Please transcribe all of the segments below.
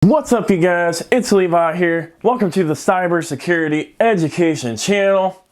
What's up, you guys? It's Levi here. Welcome to the Cybersecurity Education channel.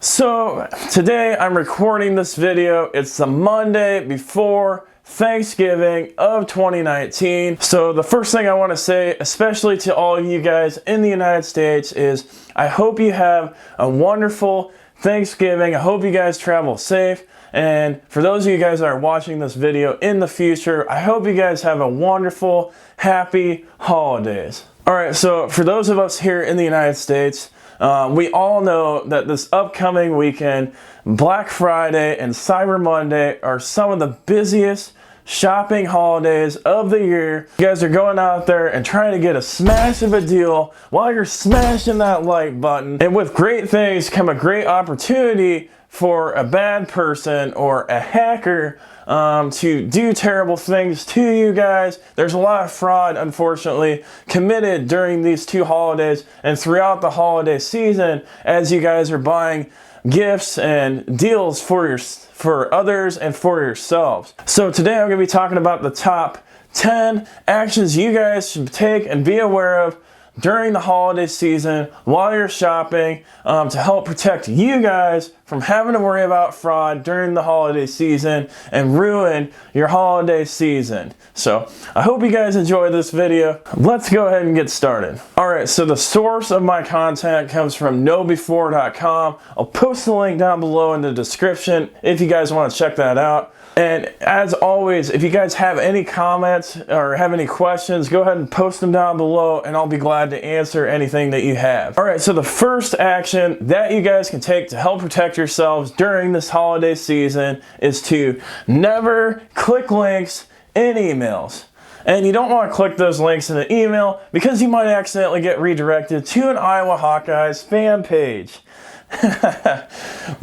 So today I'm recording this video. It's the Monday before Thanksgiving of 2019. So the first thing I want to say, especially to all of you guys in the United States, is I hope you have a wonderful Thanksgiving. I hope you guys travel safe. And for those of you guys that are watching this video in the future, I hope you guys have a wonderful, happy holidays. All right, so for those of us here in the United States, we all know that this upcoming weekend, Black Friday and Cyber Monday are some of the busiest shopping holidays of the year. You guys are going out there and trying to get a smash of a deal while you're smashing that like button. And with great things come a great opportunity for a bad person or a hacker to do terrible things to you guys. There's a lot of fraud, unfortunately, committed during these two holidays and throughout the holiday season as you guys are buying gifts and deals for others and for yourselves. So today I'm going to be talking about the top 10 actions you guys should take and be aware of during the holiday season while you're shopping to help protect you guys from having to worry about fraud during the holiday season and ruin your holiday season. So I hope you guys enjoy this video. Let's go ahead and get started. Alright, so the source of my content comes from knowbefore.com. I'll post the link down below in the description if you guys want to check that out. And as always, if you guys have any comments or have any questions, go ahead and post them down below and I'll be glad to answer anything that you have. Alright, so the first action that you guys can take to help protect yourselves during this holiday season is to never click links in emails. And you don't want to click those links in an email because you might accidentally get redirected to an Iowa Hawkeyes fan page.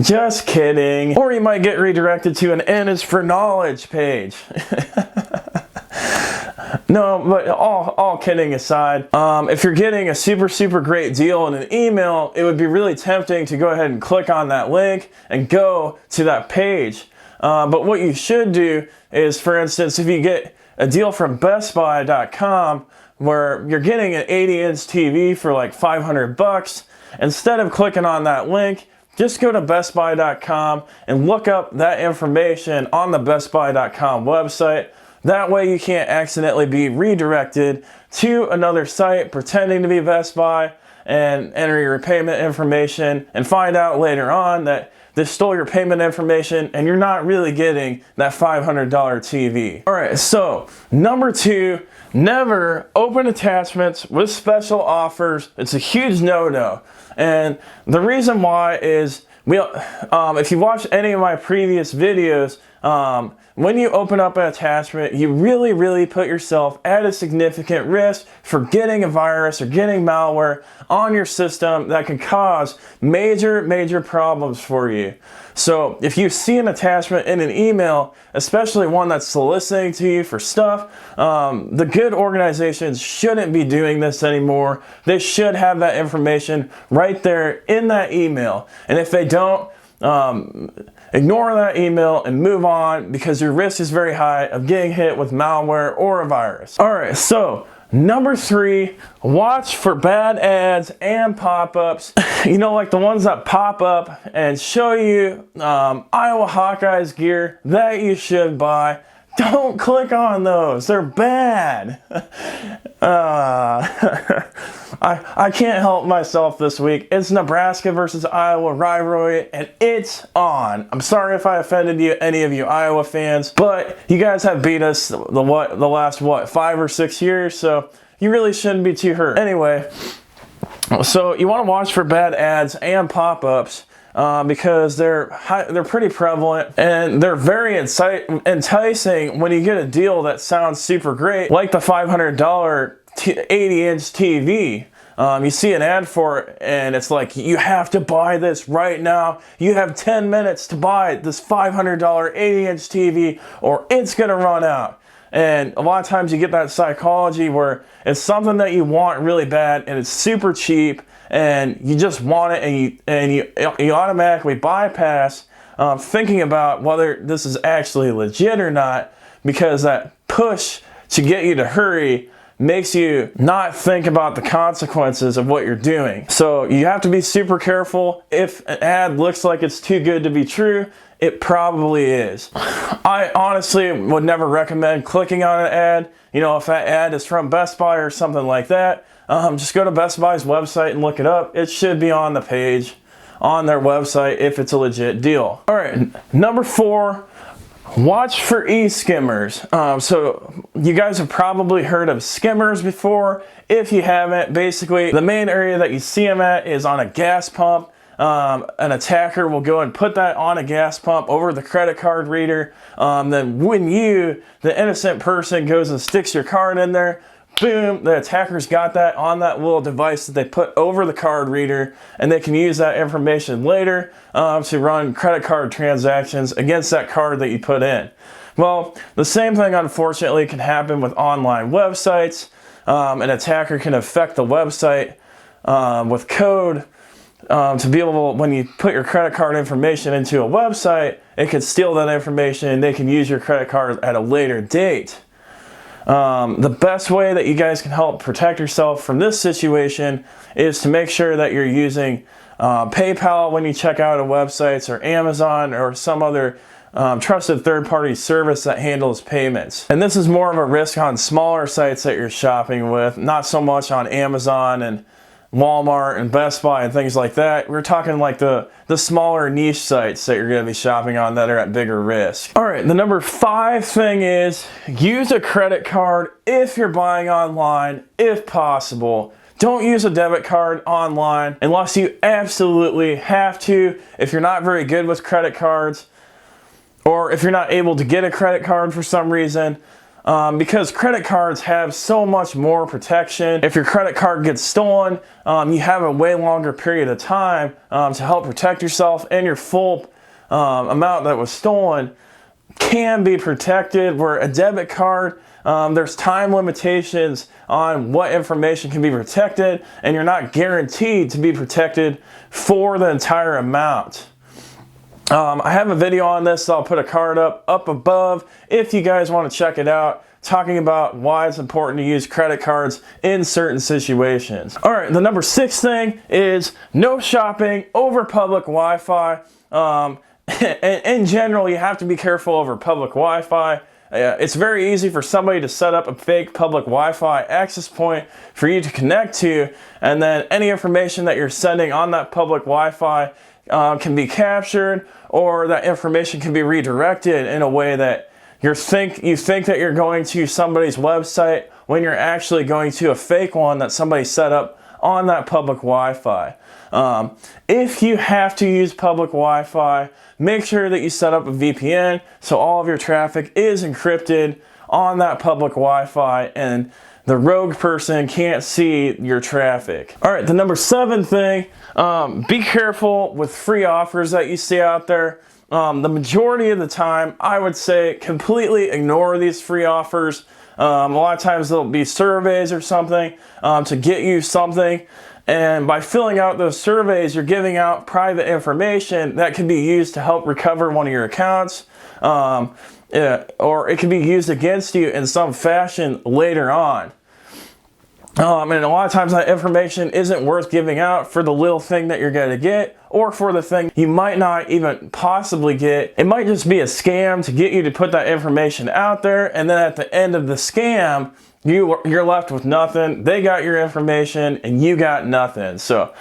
Just kidding. Or you might get redirected to an N is for knowledge page. No, but all kidding aside, if you're getting a super great deal in an email, it would be really tempting to go ahead and click on that link and go to that page. But what you should do is, for instance, if you get a deal from bestbuy.com where you're getting an 80-inch TV for like $500, instead of clicking on that link, just go to bestbuy.com and look up that information on the bestbuy.com website. That way you can't accidentally be redirected to another site pretending to be Best Buy and enter your payment information and find out later on that they stole your payment information and you're not really getting that $500 TV. Alright, so number 2, never open attachments with special offers. It's a huge no-no. And the reason why is, if you watch any of my previous videos, when you open up an attachment, you really put yourself at a significant risk for getting a virus or getting malware on your system that can cause major problems for you. So if you see an attachment in an email, especially one that's soliciting to you for stuff, the good organizations shouldn't be doing this anymore. They should have that information right there in that email. And if they don't, ignore that email and move on because your risk is very high of getting hit with malware or a virus. Alright, so number 3, watch for bad ads and pop-ups. You know, like the ones that pop up and show you Iowa Hawkeyes gear that you should buy. Don't click on those. They're bad. I can't help myself this week. It's Nebraska versus Iowa rivalry, and it's on. I'm sorry if I offended any of you Iowa fans, but you guys have beat us the last 5 or 6 years, so you really shouldn't be too hurt. Anyway, so you want to watch for bad ads and pop-ups. Because they're pretty prevalent and they're very enticing when you get a deal that sounds super great, like the $500 80-inch TV. You see an ad for it and it's like, you have to buy this right now. You have 10 minutes to buy this $500 80-inch TV or it's gonna run out. And a lot of times you get that psychology where it's something that you want really bad and it's super cheap and you just want it and you automatically bypass thinking about whether this is actually legit or not, because that push to get you to hurry makes you not think about the consequences of what you're doing. So you have to be super careful. If an ad looks like it's too good to be true, it probably is. I honestly would never recommend clicking on an ad. You know, if that ad is from Best Buy or something like that, just go to Best Buy's website and look it up. It should be on the page on their website if it's a legit deal. All right, number 4, watch for e-skimmers. So you guys have probably heard of skimmers before. If you haven't, basically the main area that you see them at is on a gas pump. An attacker will go and put that on a gas pump over the credit card reader. Then when you, the innocent person, goes and sticks your card in there, boom, the attacker's got that on that little device that they put over the card reader, and they can use that information later to run credit card transactions against that card that you put in. Well, the same thing unfortunately can happen with online websites. An attacker can affect the website with code to be able, when you put your credit card information into a website, it can steal that information and they can use your credit card at a later date. The best way that you guys can help protect yourself from this situation is to make sure that you're using PayPal when you check out a website, or Amazon, or some other trusted third-party service that handles payments. And this is more of a risk on smaller sites that you're shopping with, not so much on Amazon and Walmart and Best Buy and things like that. We're talking like the smaller niche sites that you're going to be shopping on that are at bigger risk. All right, the number 5 thing is use a credit card if you're buying online, if possible. Don't use a debit card online unless you absolutely have to. If you're not very good with credit cards, or if you're not able to get a credit card for some reason, because credit cards have so much more protection. If your credit card gets stolen, you have a way longer period of time to help protect yourself, and your full amount that was stolen can be protected. Where a debit card, there's time limitations on what information can be protected, and you're not guaranteed to be protected for the entire amount. I have a video on this, so I'll put a card up above if you guys want to check it out, talking about why it's important to use credit cards in certain situations. All right, the number 6 thing is no shopping over public Wi-Fi. In general, you have to be careful over public Wi-Fi. It's very easy for somebody to set up a fake public Wi-Fi access point for you to connect to, and then any information that you're sending on that public Wi-Fi can be captured, or that information can be redirected in a way that you think that you're going to somebody's website when you're actually going to a fake one that somebody set up on that public Wi-Fi. If you have to use public Wi-Fi, make sure that you set up a VPN so all of your traffic is encrypted on that public Wi-Fi and the rogue person can't see your traffic. All right, the number 7 thing, be careful with free offers that you see out there. The majority of the time, I would say completely ignore these free offers. A lot of times there'll be surveys or something to get you something. And by filling out those surveys, you're giving out private information that can be used to help recover one of your accounts. Or it can be used against you in some fashion later on. And a lot of times that information isn't worth giving out for the little thing that you're going to get, or for the thing you might not even possibly get. It might just be a scam to get you to put that information out there, and then at the end of the scam, you're left with nothing. They got your information and you got nothing. So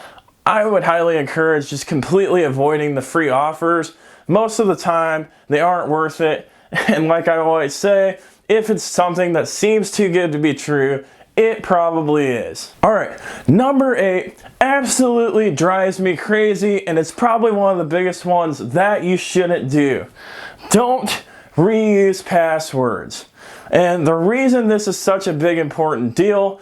I would highly encourage just completely avoiding the free offers. Most of the time, they aren't worth it. And like I always say, if it's something that seems too good to be true, it probably is. All right, number 8 absolutely drives me crazy, and it's probably one of the biggest ones that you shouldn't do. Don't reuse passwords. And the reason this is such a big important deal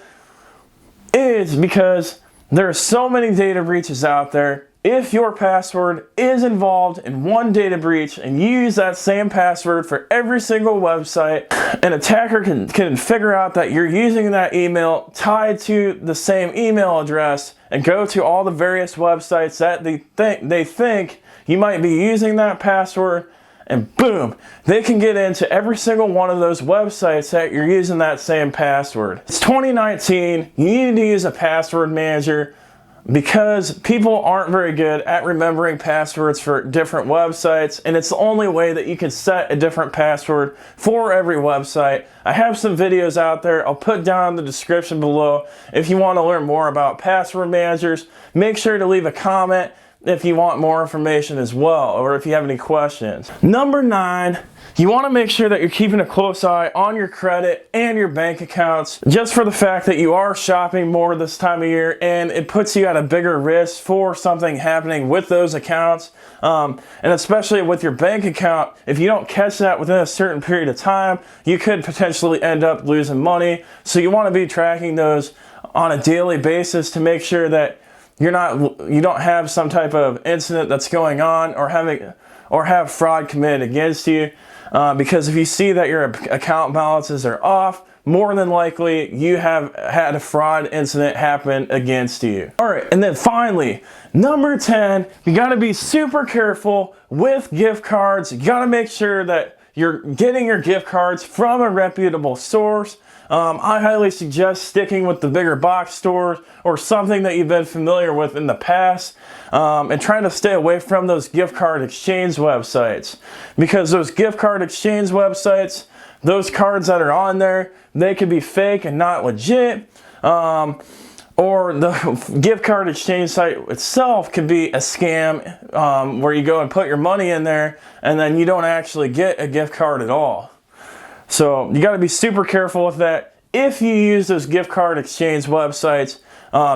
is because there are so many data breaches out there. If your password is involved in one data breach and you use that same password for every single website, an attacker can figure out that you're using that email tied to the same email address and go to all the various websites that they think you might be using that password, and boom, they can get into every single one of those websites that you're using that same password. It's 2019, you need to use a password manager because people aren't very good at remembering passwords for different websites, and it's the only way that you can set a different password for every website. I have some videos out there I'll put down in the description below if you want to learn more about password managers. Make sure to leave a comment if you want more information as well, or if you have any questions. Number 9, you want to make sure that you're keeping a close eye on your credit and your bank accounts, just for the fact that you are shopping more this time of year, and it puts you at a bigger risk for something happening with those accounts. And especially with your bank account, if you don't catch that within a certain period of time, you could potentially end up losing money. So you want to be tracking those on a daily basis to make sure that you don't have some type of incident that's going on, or have fraud committed against you. Because if you see that your account balances are off, more than likely you have had a fraud incident happen against you. All right, and then finally, number 10, you got to be super careful with gift cards. You got to make sure that you're getting your gift cards from a reputable source. I highly suggest sticking with the bigger box stores or something that you've been familiar with in the past, and trying to stay away from those gift card exchange websites, because those gift card exchange websites, those cards that are on there, they could be fake and not legit, or the gift card exchange site itself could be a scam, where you go and put your money in there and then you don't actually get a gift card at all. So you got to be super careful with that. If you use those gift card exchange websites,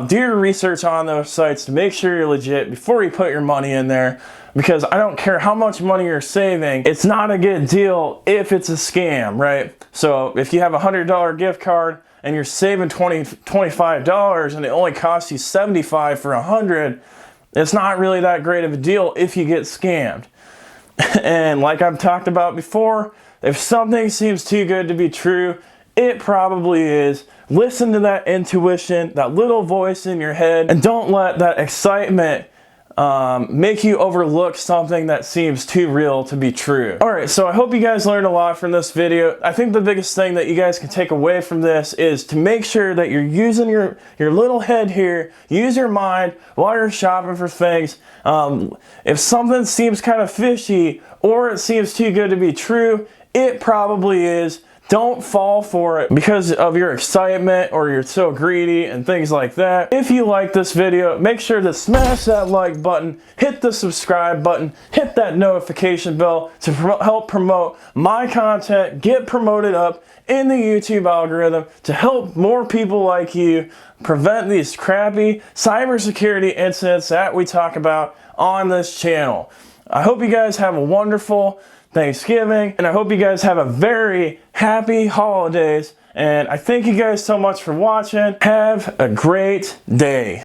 do your research on those sites to make sure you're legit before you put your money in there, because I don't care how much money you're saving, it's not a good deal if it's a scam, right? So if you have a $100 gift card and you're saving $25 and it only costs you $75 for $100, it's not really that great of a deal if you get scammed. And like I've talked about before, if something seems too good to be true, it probably is. Listen to that intuition, that little voice in your head, and don't let that excitement make you overlook something that seems too real to be true. Alright, so I hope you guys learned a lot from this video. I think the biggest thing that you guys can take away from this is to make sure that you're using your little head here, use your mind while you're shopping for things. If something seems kind of fishy, or it seems too good to be true, it probably is. Don't fall for it because of your excitement, or you're so greedy and things like that. If you like this video, make sure to smash that like button, hit the subscribe button, hit that notification bell to help promote my content, get promoted up in the YouTube algorithm to help more people like you prevent these crappy cybersecurity incidents that we talk about on this channel. I hope you guys have a wonderful Thanksgiving, and I hope you guys have a very happy holidays, and I thank you guys so much for watching. Have a great day.